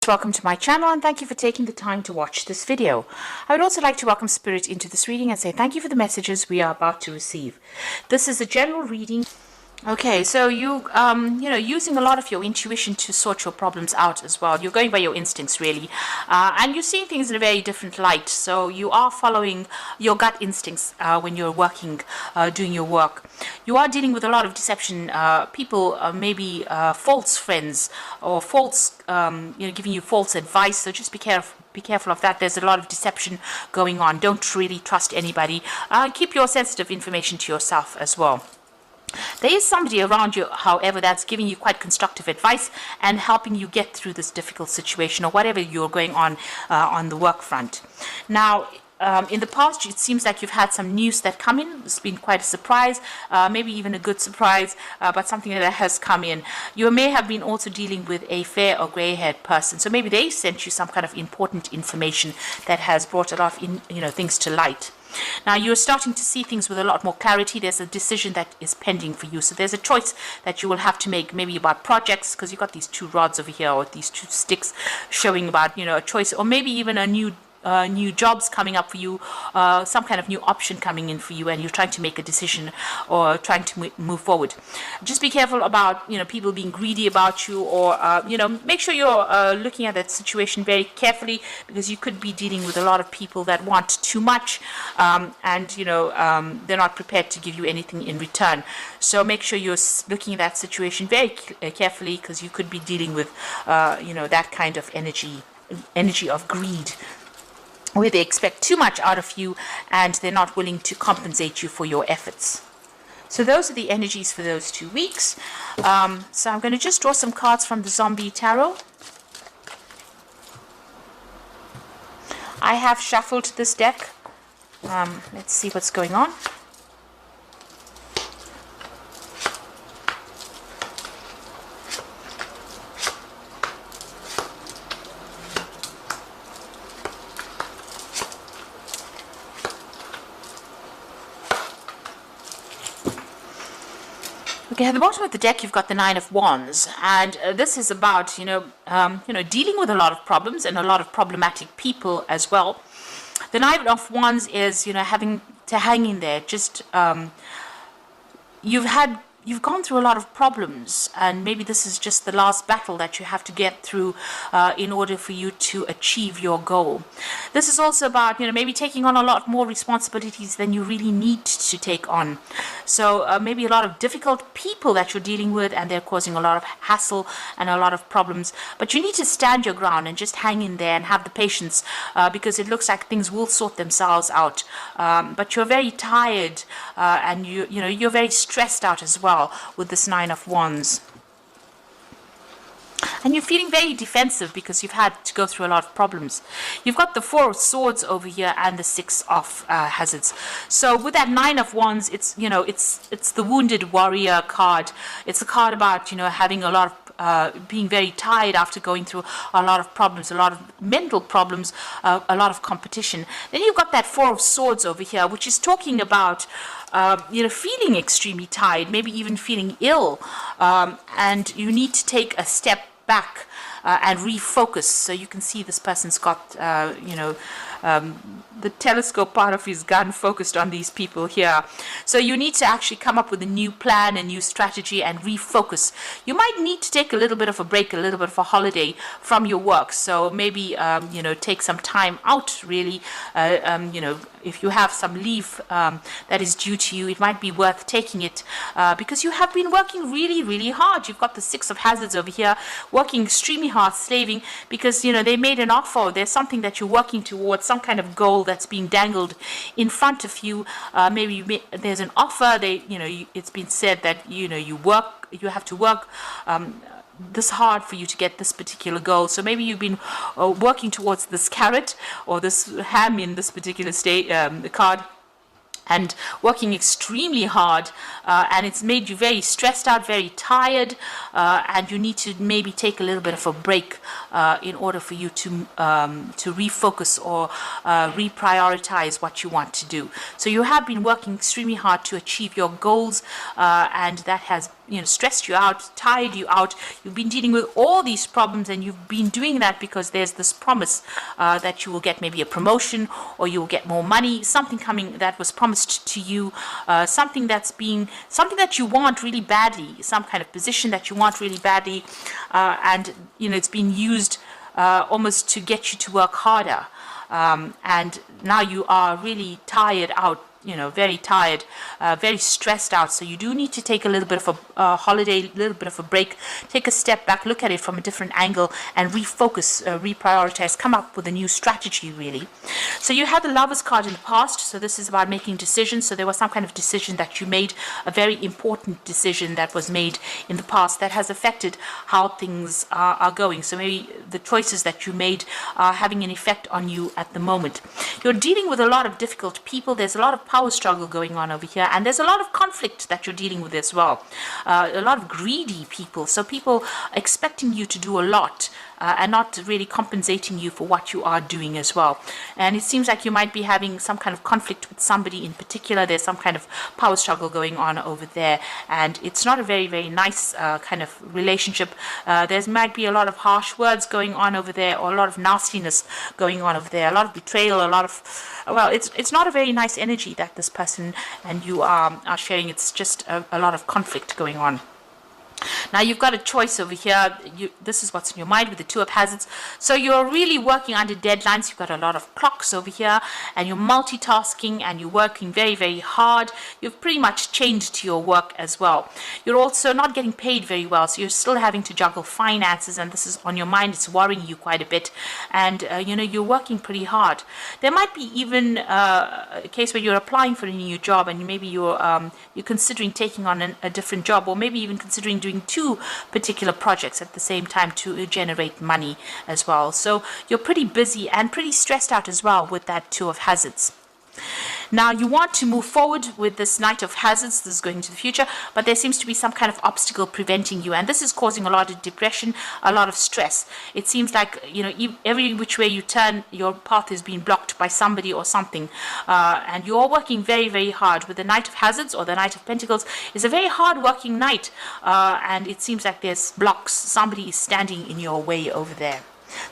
Welcome to my channel and thank you for taking the time to watch this video. I would also like to welcome Spirit into this reading and say thank you for the messages we are about to receive. This is a general reading. Okay, so using a lot of your intuition to sort your problems out as well. You're going by your instincts, really. And you're seeing things in a very different light. So you are following your gut instincts when you're working, doing your work. You are dealing with a lot of deception. People, maybe false friends or false, giving you false advice. So just be careful. Be careful of that. There's a lot of deception going on. Don't really trust anybody. Keep your sensitive information to yourself as well. There is somebody around you, however, that's giving you quite constructive advice and helping you get through this difficult situation or whatever you're going on the work front. Now, in the past, it seems like you've had some news that come in. It's been quite a surprise, maybe even a good surprise, but something that has come in. You may have been also dealing with a fair or grey-haired person, so maybe they sent you some kind of important information that has brought a lot of things to light. Now you're starting to see things with a lot more clarity. There's a decision that is pending for you. So there's a choice that you will have to make, maybe about projects, because you've got these two rods over here or these two sticks showing about, a choice, or maybe even a new jobs coming up for you, some kind of new option coming in for you, and you're trying to make a decision or trying to move forward. Just be careful about people being greedy about you, or make sure you're looking at that situation very carefully, because you could be dealing with a lot of people that want too much, and they're not prepared to give you anything in return. So make sure you're looking at that situation very carefully, because you could be dealing with that kind of energy of greed, where they expect too much out of you and they're not willing to compensate you for your efforts. So those are the energies for those 2 weeks. So I'm going to just draw some cards from the Zombie Tarot. I have shuffled this deck. Let's see what's going on. Okay, at the bottom of the deck, you've got the Nine of Wands, and this is about, dealing with a lot of problems and a lot of problematic people as well. The Nine of Wands is, having to hang in there. Just, you've gone through a lot of problems, and maybe this is just the last battle that you have to get through in order for you to achieve your goal. This is also about, maybe taking on a lot more responsibilities than you really need to take on. So maybe a lot of difficult people that you're dealing with, and they're causing a lot of hassle and a lot of problems. But you need to stand your ground and just hang in there and have the patience, because it looks like things will sort themselves out. But you're very tired, and you're very stressed out as well with this Nine of Wands. And you're feeling very defensive because you've had to go through a lot of problems. You've got the Four of Swords over here and the Six of Hazards. So with that Nine of Wands, it's the Wounded Warrior card. It's a card about having a lot of being very tired after going through a lot of problems, a lot of mental problems, a lot of competition. Then you've got that Four of Swords over here, which is talking about feeling extremely tired, maybe even feeling ill, and you need to take a step back and refocus. So you can see this person's got the telescope part of his gun focused on these people here. So you need to actually come up with a new plan, a new strategy, and refocus. You might need to take a little bit of a break, a little bit of a holiday from your work. So maybe take some time out, really. If you have some leave that is due to you, it might be worth taking it, because you have been working really, really hard. You've got the Six of Hazards over here, working extremely hard, slaving, because they made an offer. There's something that you're working towards, some kind of goal that's being dangled in front of you. Maybe there's an offer. It's been said that you have to work this hard for you to get this particular goal. So maybe you've been working towards this carrot or this ham in this particular card, and working extremely hard, and it's made you very stressed out, very tired, and you need to maybe take a little bit of a break in order for you to refocus or reprioritize what you want to do. So you have been working extremely hard to achieve your goals, and that has stressed you out, tired you out. You've been dealing with all these problems, and you've been doing that because there's this promise that you will get maybe a promotion, or you will get more money, something coming that was promised to you, something that you want really badly, some kind of position that you want really badly, and it's been used almost to get you to work harder, and now you are really tired out, very tired, very stressed out. So you do need to take a little bit of a holiday, a little bit of a break, take a step back, look at it from a different angle, and refocus, reprioritize, come up with a new strategy, really. So you had the Lovers card in the past. So this is about making decisions. So there was some kind of decision that you made, a very important decision that was made in the past that has affected how things are going. So maybe the choices that you made are having an effect on you at the moment. You're dealing with a lot of difficult people. There's a lot of power struggle going on over here, and there's a lot of conflict that you're dealing with as well. A lot of greedy people, so people expecting you to do a lot, and not really compensating you for what you are doing as well. And it seems like you might be having some kind of conflict with somebody in particular. There's some kind of power struggle going on over there, and it's not a very, very nice kind of relationship. There might be a lot of harsh words going on over there, or a lot of nastiness going on over there, a lot of betrayal, a lot of, well, it's not a very nice energy that this person and you are sharing. It's just a lot of conflict going on. Now you've got a choice over here. This is what's in your mind with the Two of Hazards. So you're really working under deadlines. You've got a lot of clocks over here, and you're multitasking, and you're working very, very hard. You've pretty much chained to your work as well. You're also not getting paid very well, so you're still having to juggle finances, and this is on your mind. It's worrying you quite a bit, and you're working pretty hard. There might be even a case where you're applying for a new job, and maybe you're considering taking on a different job, or maybe even considering doing two particular projects at the same time to generate money as well. So you're pretty busy and pretty stressed out as well with that Two of Hazards. Now you want to move forward with this Knight of Hazards. This is going into the future, but there seems to be some kind of obstacle preventing you, and this is causing a lot of depression, a lot of stress. It seems like every which way you turn, your path is being blocked by somebody or something, and you're working very, very hard. With the Knight of Hazards or the Knight of Pentacles, is a very hard working knight, and it seems like there's blocks. Somebody is standing in your way over there.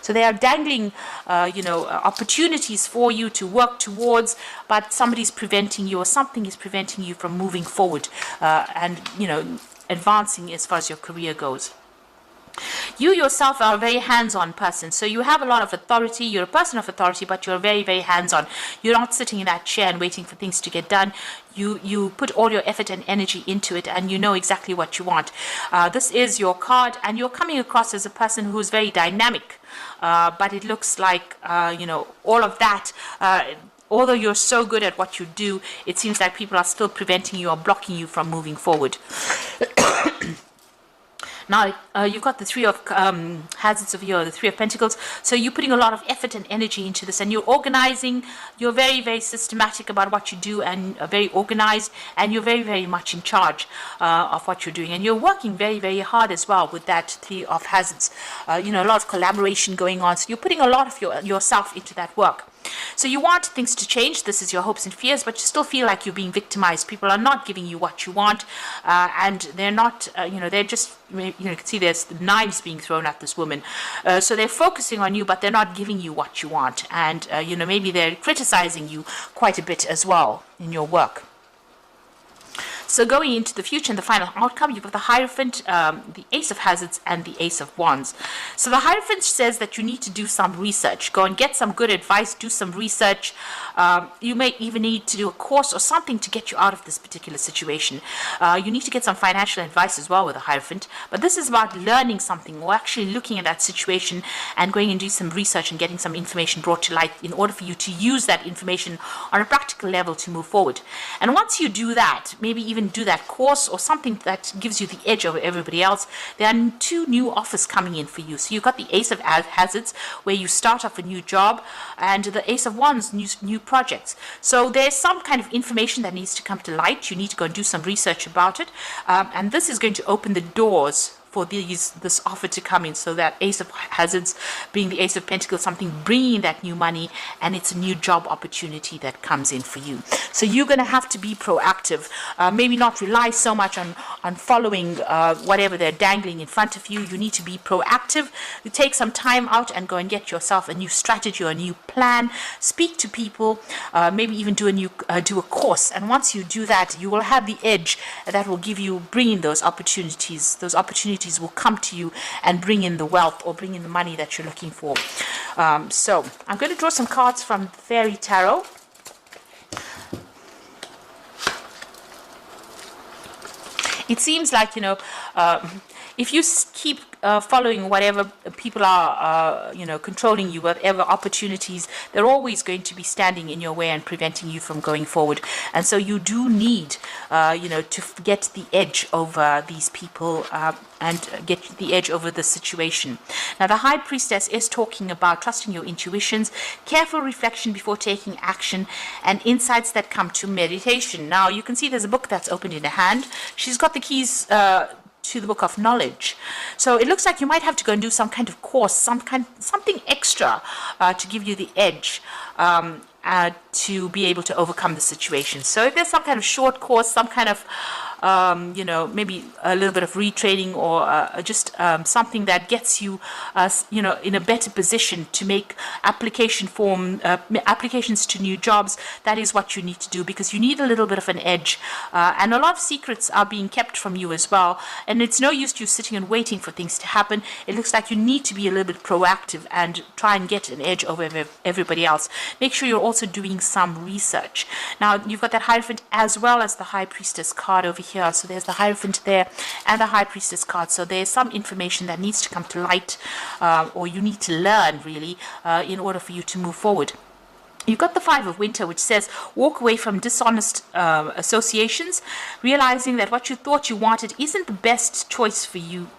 So they are dangling, opportunities for you to work towards, but somebody's preventing you, or something is preventing you from moving forward and advancing as far as your career goes. You yourself are a very hands-on person, so you have a lot of authority. You're a person of authority, but you're very, very hands-on. You're not sitting in that chair and waiting for things to get done. You put all your effort and energy into it, and you know exactly what you want. This is your card, and you're coming across as a person who's very dynamic, but it looks like all of that, although you're so good at what you do, it seems like people are still preventing you or blocking you from moving forward. Now, you've got the Three of Hazards over here, the Three of Pentacles. So you're putting a lot of effort and energy into this, and you're organizing. You're very, very systematic about what you do, and very organized, and you're very, very much in charge of what you're doing. And you're working very, very hard as well with that Three of Hazards. A lot of collaboration going on. So you're putting a lot of yourself into that work. So you want things to change. This is your hopes and fears, but you still feel like you're being victimized. People are not giving you what you want, and they're not, they're just, you can see there's knives being thrown at this woman. So they're focusing on you, but they're not giving you what you want. And, maybe they're criticizing you quite a bit as well in your work. So going into the future and the final outcome, you've got the Hierophant, the Ace of Hazards, and the Ace of Wands. So the Hierophant says that you need to do some research. Go and get some good advice, do some research. You may even need to do a course or something to get you out of this particular situation. You need to get some financial advice as well with the Hierophant. But this is about learning something, or actually looking at that situation and going and do some research and getting some information brought to light in order for you to use that information on a practical level to move forward. And once you do that, maybe even do that course or something that gives you the edge over everybody else, there are two new offers coming in for you. So you've got the Ace of Hazards, where you start off a new job, and the Ace of Wands, new projects. So there's some kind of information that needs to come to light. You need to go and do some research about it, and this is going to open the doors for this offer to come in. So that Ace of Hazards being the Ace of Pentacles, something bringing that new money, and it's a new job opportunity that comes in for you. So you're going to have to be proactive, maybe not rely so much on following whatever they're dangling in front of you. You need to be proactive. You take some time out and go and get yourself a new strategy or a new plan. Speak to people, maybe even do a course. And once you do that, you will have the edge that will bring in those opportunities. Those opportunities will come to you and bring in the wealth or bring in the money that you're looking for. So I'm going to draw some cards from Fairy Tarot. It seems like, if you keep following whatever people are, controlling you, whatever opportunities, they're always going to be standing in your way and preventing you from going forward. And so you do need, to get the edge over these people and get the edge over the situation. Now, the High Priestess is talking about trusting your intuitions, careful reflection before taking action, and insights that come to meditation. Now, you can see there's a book that's opened in her hand. She's got the keys to the book of knowledge. So it looks like you might have to go and do some kind of course, something extra to give you the edge to be able to overcome the situation. So if there's some kind of short course, some kind of maybe a little bit of retraining or just something that gets you, in a better position to make applications to new jobs, that is what you need to do, because you need a little bit of an edge. And a lot of secrets are being kept from you as well. And it's no use you sitting and waiting for things to happen. It looks like you need to be a little bit proactive and try and get an edge over everybody else. Make sure you're also doing some research. Now, you've got that Hierophant as well as the High Priestess card over here. So there's the Hierophant there and the High Priestess card. So there's some information that needs to come to light, or you need to learn really, in order for you to move forward. You've got the Five of Winter, which says walk away from dishonest associations, realizing that what you thought you wanted isn't the best choice for you,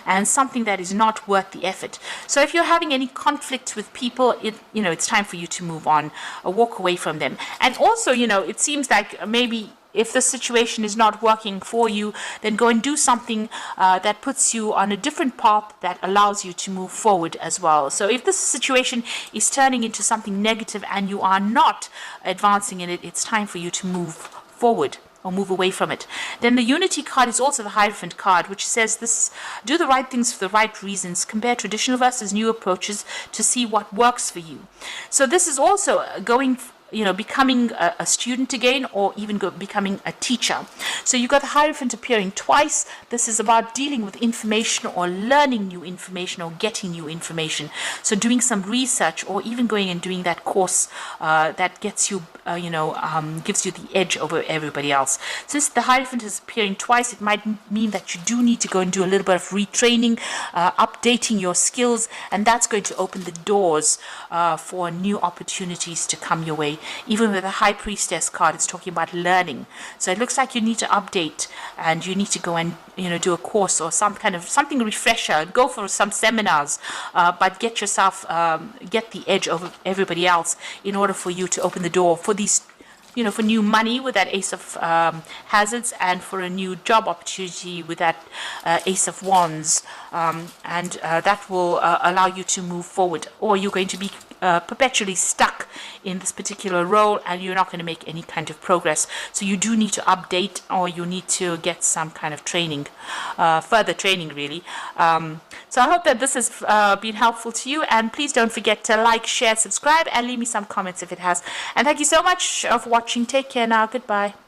and something that is not worth the effort. So if you're having any conflict with people, it's time for you to move on, or walk away from them. And also, it seems like maybe if the situation is not working for you, then go and do something that puts you on a different path that allows you to move forward as well. So if this situation is turning into something negative and you are not advancing in it, it's time for you to move forward or move away from it. Then the Unity card is also the Hierophant card, which says this: do the right things for the right reasons, compare traditional versus new approaches to see what works for you. So this is also becoming a student again, or even becoming a teacher. So you've got the Hierophant appearing twice. This is about dealing with information or learning new information or getting new information. So doing some research or even going and doing that course that gets you, gives you the edge over everybody else. Since the Hierophant is appearing twice, it might mean that you do need to go and do a little bit of retraining, updating your skills, and that's going to open the doors for new opportunities to come your way. Even with the High Priestess card, it's talking about learning. So it looks like you need to update, and you need to go and do a course or something refresher. Go for some seminars, but get yourself get the edge over everybody else in order for you to open the door for these, for new money with that Ace of Hazards, and for a new job opportunity with that Ace of Wands, and that will allow you to move forward. Or you're going to be perpetually stuck in this particular role, and you're not going to make any kind of progress. So you do need to update, or you need to get some kind of training, further training really. So I hope that this has been helpful to you, and please don't forget to like, share, subscribe, and leave me some comments if it has. And thank you so much for watching. Take care now. Goodbye.